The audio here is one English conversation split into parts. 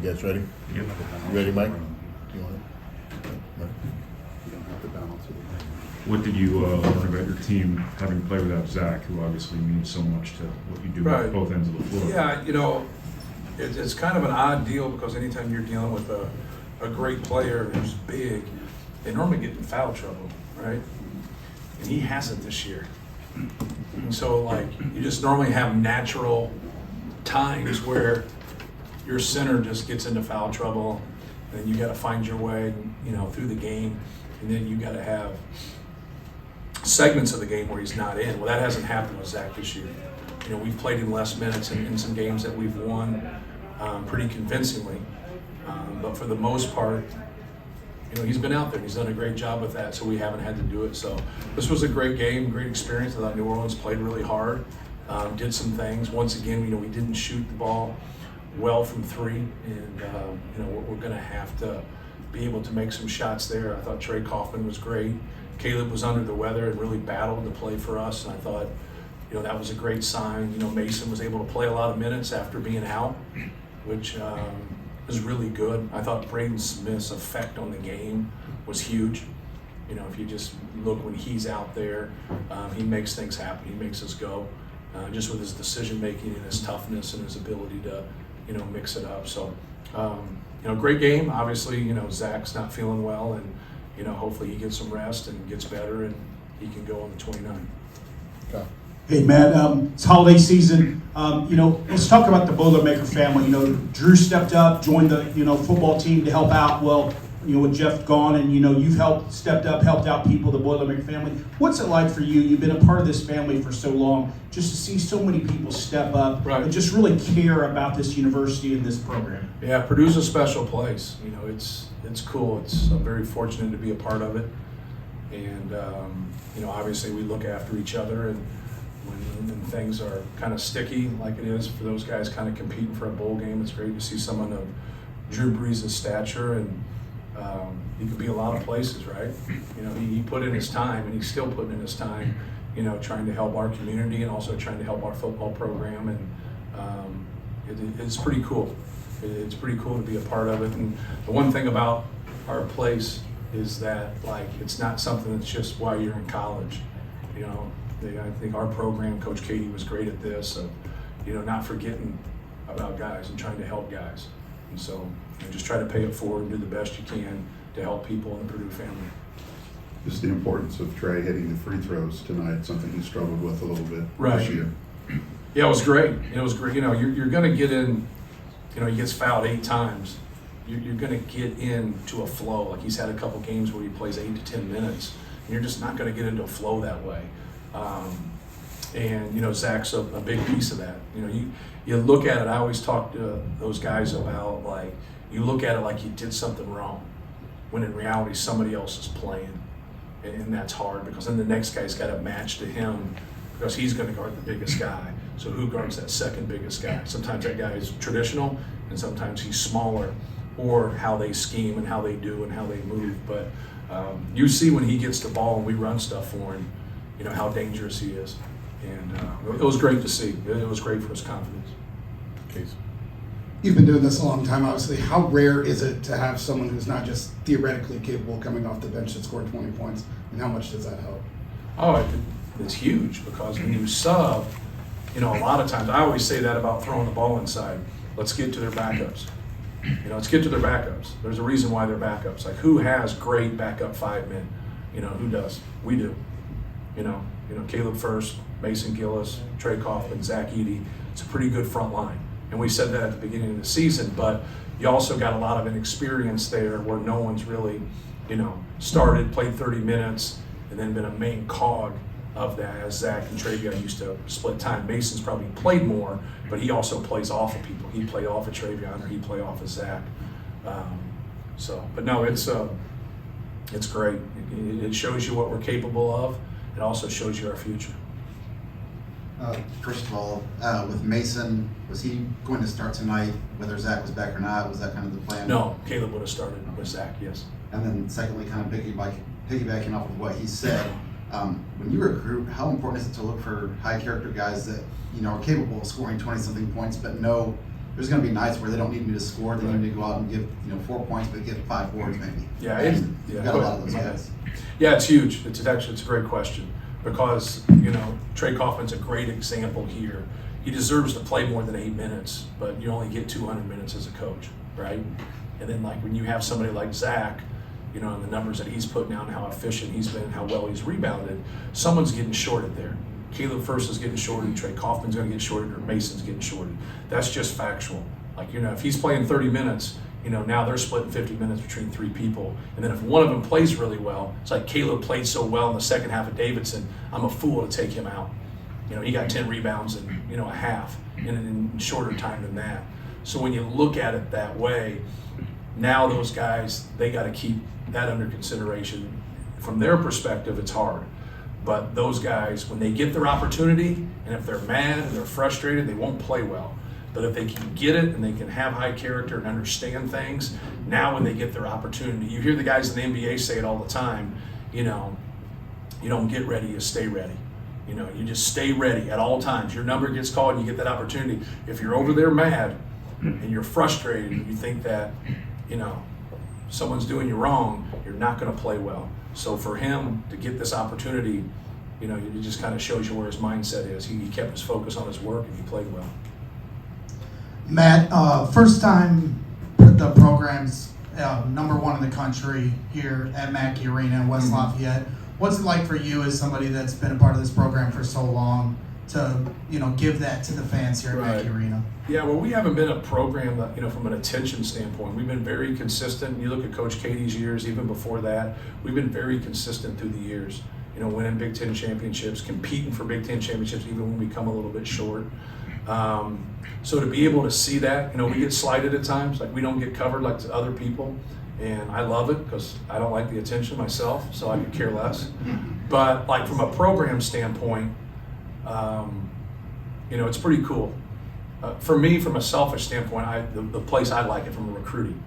guys ready? Yep. You ready, Mike? You want it? Mike? You don't have to balance it. What did you learn about your team having played without Zach, who obviously means so much to what you do Right. at both ends of the floor? Yeah, it's kind of an odd deal because anytime you're dealing with a great player who's big, they normally get in foul trouble, right? And he hasn't this year. And so, like, you just normally have natural times where your center just gets into foul trouble, and then you got to find your way, through the game, and then you got to have segments of the game where he's not in. Well, that hasn't happened with Zach this year. We've played him less minutes in some games that we've won pretty convincingly, but for the most part, he's been out there. He's done a great job with that, so we haven't had to do it. So this was a great game, great experience. I thought New Orleans played really hard, did some things. Once again, we didn't shoot the ball well from three, and we're going to have to be able to make some shots there. I thought Trey Kaufman was great. Caleb was under the weather and really battled to play for us, and I thought that was a great sign. Mason was able to play a lot of minutes after being out, which was really good. I thought Braden Smith's effect on the game was huge. If you just look when he's out there, he makes things happen. He makes us go, just with his decision making and his toughness and his ability to, mix it up. So, great game. Obviously, Zach's not feeling well, and hopefully he gets some rest and gets better, and he can go on the 29th. Okay. Hey, Matt, it's holiday season. Let's talk about the Boilermaker family. Drew stepped up, joined the, football team to help out. Well, with Jeff gone and, you've stepped up, helped out people, the Boilermaker family. What's it like for you? You've been a part of this family for so long, just to see so many people step up Right. and just really care about this university and this program. Yeah, Purdue's a special place. It's cool. I'm very fortunate to be a part of it. And, obviously we look after each other, and when things are kind of sticky like it is for those guys kind of competing for a bowl game, it's great to see someone of Drew Brees' stature, and he could be a lot of places, right? He put in his time, and he's still putting in his time, trying to help our community and also trying to help our football program, and it's pretty cool. It's pretty cool to be a part of it. And the one thing about our place is that, like, it's not something that's just while you're in college. I think our program, Coach Katie was great at this, of not forgetting about guys and trying to help guys. And so just try to pay it forward and do the best you can to help people in the Purdue family. Just the importance of Trey hitting the free throws tonight, something he struggled with a little bit Right. this year. Yeah, it was great. It was great. You're going to get in, he gets fouled 8 times. You're going to get into a flow. Like, he's had a couple games where he plays 8 to 10 minutes, and you're just not going to get into a flow that way. And Zach's a big piece of that. You look at it. I always talk to those guys about, like, you look at it like you did something wrong, when in reality somebody else is playing, and that's hard because then the next guy's got to match to him because he's going to guard the biggest guy. So who guards that second biggest guy? Sometimes that guy is traditional, and sometimes he's smaller, or how they scheme and how they do and how they move. But you see when he gets the ball and we run stuff for him, how dangerous he is. And it was great to see. It was great for his confidence. Case. You've been doing this a long time, obviously. How rare is it to have someone who's not just theoretically capable coming off the bench that scored 20 points, and how much does that help? Oh, it's huge, because when you sub, a lot of times, I always say that about throwing the ball inside. Let's get to their backups. Let's get to their backups. There's a reason why they're backups. Like, who has great backup 5 men? Who does? We do. Caleb First, Mason Gillis, Trey Kaufman, Zach Edey. It's a pretty good front line. And we said that at the beginning of the season, but you also got a lot of inexperience there where no one's really, started, played 30 minutes, and then been a main cog of that, as Zach and Travion used to split time. Mason's probably played more, but he also plays off of people. He played off of Travion, or he played off of Zach. But no, it's great. It shows you what we're capable of. It also shows you our future. First of all, with Mason, was he going to start tonight, whether Zach was back or not? Was that kind of the plan? No, Caleb would have started with Zach, yes. And then secondly, kind of piggybacking off of what he said, when you recruit, how important is it to look for high character guys that are capable of scoring 20-something points, but know there's going to be nights where they don't need me to score. They need me to go out and give 4 points, but give 5 boards maybe. Yeah, And you've got a lot of those guys. Yeah, it's huge. It's a great question because, Trey Kaufman's a great example here. He deserves to play more than 8 minutes, but you only get 200 minutes as a coach, right? And then like when you have somebody like Zach, and the numbers that he's putting out and how efficient he's been, how well he's rebounded, someone's getting shorted there. Caleb First is getting shorted, Trey Kaufman's going to get shorted, or Mason's getting shorted. That's just factual. Like, if he's playing 30 minutes, now they're splitting 50 minutes between 3 people. And then if one of them plays really well, it's like Caleb played so well in the second half of Davidson, I'm a fool to take him out. He got 10 rebounds in, a half in shorter time than that. So when you look at it that way, now those guys, they got to keep that under consideration. From their perspective, it's hard. But those guys, when they get their opportunity, and if they're mad and they're frustrated, they won't play well. But if they can get it and they can have high character and understand things, now when they get their opportunity, you hear the guys in the NBA say it all the time, you don't get ready, you stay ready. You just stay ready at all times. Your number gets called and you get that opportunity. If you're over there mad and you're frustrated and you think that, someone's doing you wrong, you're not going to play well. So for him to get this opportunity, it just kind of shows you where his mindset is. He kept his focus on his work and he played well. Matt, first time the program's #1 in the country here at Mackey Arena in West Lafayette. What's it like for you as somebody that's been a part of this program for so long to give that to the fans here at Mackey Arena? Yeah, well, we haven't been a program that, from an attention standpoint, we've been very consistent. You look at Coach Katie's years, even before that, we've been very consistent through the years. Winning Big Ten championships, competing for Big Ten championships, even when we come a little bit short. So to be able to see that, we get slighted at times, like we don't get covered like other people. And I love it because I don't like the attention myself, so I could care less. But like from a program standpoint, it's pretty cool. For me, from a selfish standpoint, the place I like it from a recruiting,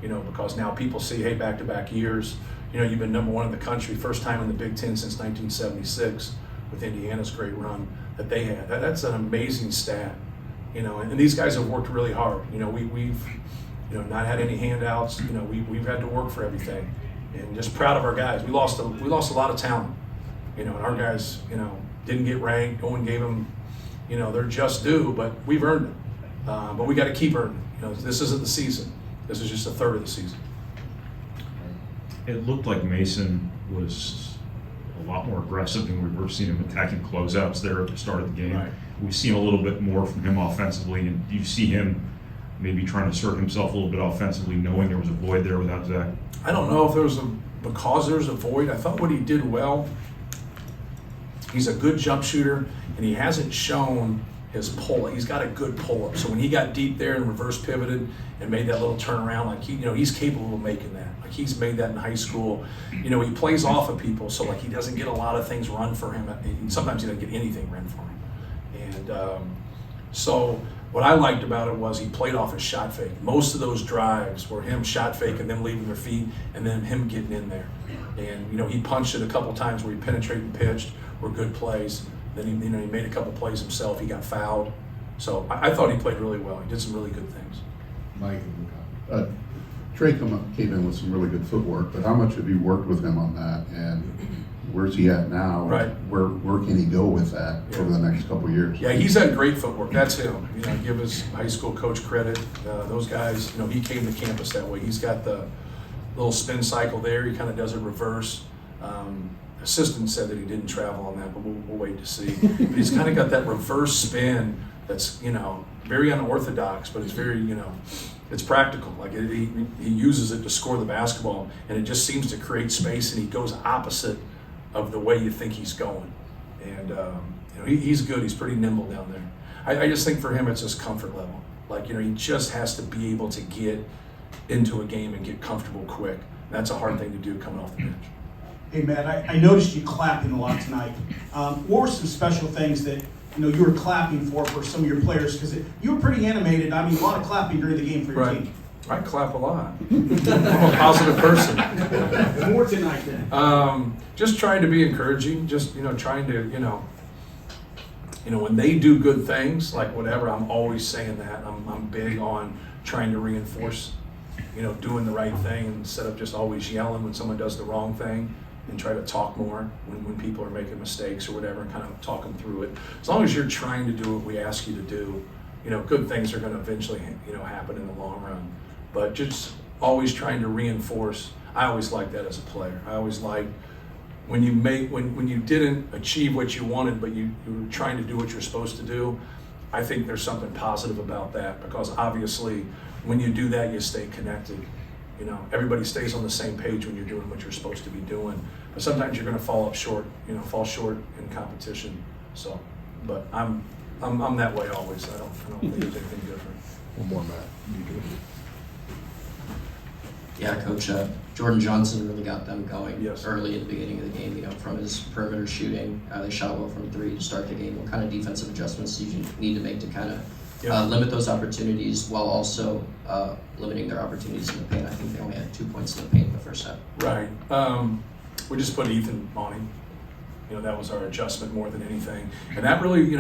because now people see, hey, back-to-back years, you've been #1 in the country, first time in the Big Ten since 1976 with Indiana's great run that they had. That's an amazing stat, and these guys have worked really hard. We've not had any handouts. We've had to work for everything, and just proud of our guys. We lost a lot of talent, and our guys, didn't get ranked. No one gave them, they're just due, but we've earned it. But we got to keep earning. This isn't the season. This is just a third of the season. It looked like Mason was a lot more aggressive than we were seeing him attacking closeouts there at the start of the game. Right. We've seen a little bit more from him offensively, and do you see him maybe trying to assert himself a little bit offensively, knowing there was a void there without Zach? I don't know if because there's a void. I thought what he did well, he's a good jump shooter, and he hasn't shown his pull-up. He's got a good pull-up. So when he got deep there and reverse pivoted and made that little turnaround, like he's capable of making that. Like he's made that in high school. He plays off of people, so like he doesn't get a lot of things run for him. Sometimes he doesn't get anything run for him. And so what I liked about it was he played off his shot fake. Most of those drives were him shot faking, them leaving their feet, and then him getting in there. And he punched it a couple times where he penetrated and pitched, were good plays. Then he made a couple plays himself. He got fouled. So I thought he played really well. He did some really good things. Mike. Trey came in with some really good footwork, but how much have you worked with him on that? And where's he at now? Right. Where can he go with that over the next couple of years? Yeah, he's had great footwork. That's him. Give his high school coach credit. Those guys, he came to campus that way. He's got the little spin cycle there. He kind of does it reverse. Assistant said that he didn't travel on that, but we'll wait to see. But he's kind of got that reverse spin that's, very unorthodox, but it's very, it's practical. Like he uses it to score the basketball, and it just seems to create space, and he goes opposite of the way you think he's going. And he's good. He's pretty nimble down there. I just think for him it's his comfort level. Like he just has to be able to get into a game and get comfortable quick. That's a hard thing to do coming off the bench. Hey, Matt, I noticed you clapping a lot tonight. What were some special things that you were clapping for some of your players? Because you were pretty animated. I mean, a lot of clapping during the game for your team. I clap a lot. I'm a positive person. More tonight then. Just trying to be encouraging. Just trying to when they do good things, like whatever, I'm always saying that. I'm big on trying to reinforce, doing the right thing instead of just always yelling when someone does the wrong thing, and try to talk more when people are making mistakes or whatever, and kind of talk them through it. As long as you're trying to do what we ask you to do, good things are going to eventually, happen in the long run. But just always trying to reinforce. I always liked that as a player. I always liked when you didn't achieve what you wanted, but you were trying to do what you're supposed to do. I think there's something positive about that, because obviously when you do that, you stay connected. Everybody stays on the same page when you're doing what you're supposed to be doing. But sometimes you're going to fall short in competition. So, but I'm that way always. I don't think there's anything different. One more, Matt. You do it. Yeah, Coach, Jordan Johnson really got them going Yes. early at the beginning of the game, from his perimeter shooting. They shot well from three to start the game. What kind of defensive adjustments do you need to make to kind of limit those opportunities while also limiting their opportunities in the paint? I think they only had 2 points in the paint in the first half. Right. We just put Ethan on him. That was our adjustment more than anything. And that really,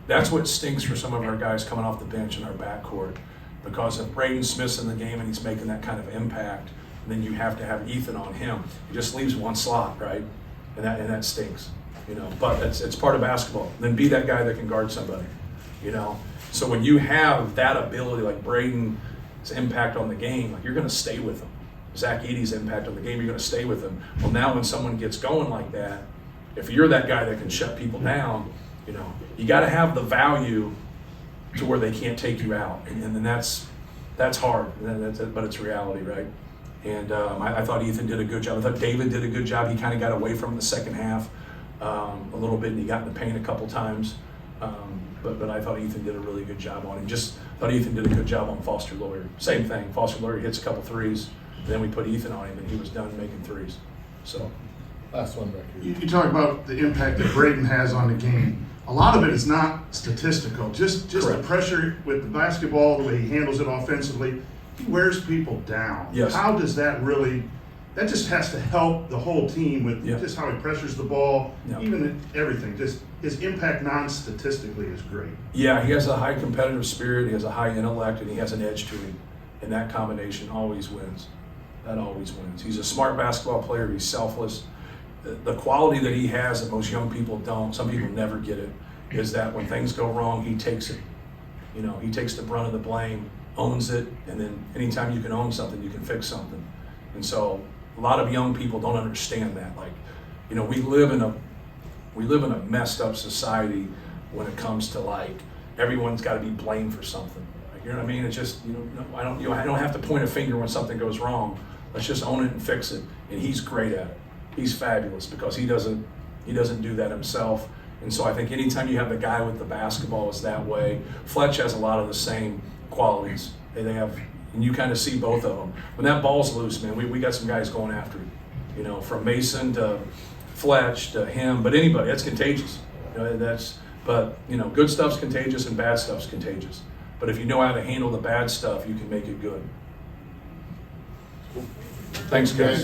that's what stinks for some of our guys coming off the bench in our backcourt. Because if Braden Smith's in the game and he's making that kind of impact, then you have to have Ethan on him. It just leaves one slot, right? And that stinks. But it's part of basketball. Then be that guy that can guard somebody. So when you have that ability, like Braden's impact on the game, like you're going to stay with him. Zach Edey's impact on the game, you're going to stay with him. Well, now when someone gets going like that, if you're that guy that can shut people down, you got to have the value to where they can't take you out, and then that's hard. But it's reality, right? And I thought Ethan did a good job. I thought David did a good job. He kind of got away from the second half a little bit, and he got in the paint a couple times. But I thought Ethan did a really good job on him. Just thought Ethan did a good job on Foster Lawyer. Same thing. Foster Lawyer hits a couple threes, then we put Ethan on him, and he was done making threes. So, Last one back here. You talk about the impact that Braden has on the game. A lot of it is not statistical. Just the Correct. pressure with the basketball, the way he handles it offensively, he wears people down. Yes. How does that really? That just has to help the whole team with just how he pressures the ball, even everything. Just his impact non-statistically is great. yeah, he has a high competitive spirit, he has a high intellect, and he has an edge to him. And that combination always wins. That always wins. He's a smart basketball player, he's selfless. The quality that he has that most young people don't, some people never get it, is that when things go wrong, he takes it. He takes the brunt of the blame, owns it, and then anytime you can own something, you can fix something. And so a lot of young people don't understand that. Like, we live in a messed up society when it comes to like everyone's got to be blamed for something. Like, you know what I mean? It's just I don't have to point a finger when something goes wrong. Let's just own it and fix it. And he's great at it. He's fabulous because he doesn't do that himself. And so I think anytime you have the guy with the basketball is that way. Fletch has a lot of the same qualities. They have, and you kind of see both of them. When that ball's loose, man, we got some guys going after it. From Mason to Fletch to him, but anybody, that's contagious. Good stuff's contagious and bad stuff's contagious. But if you know how to handle the bad stuff, you can make it good. Thanks, guys.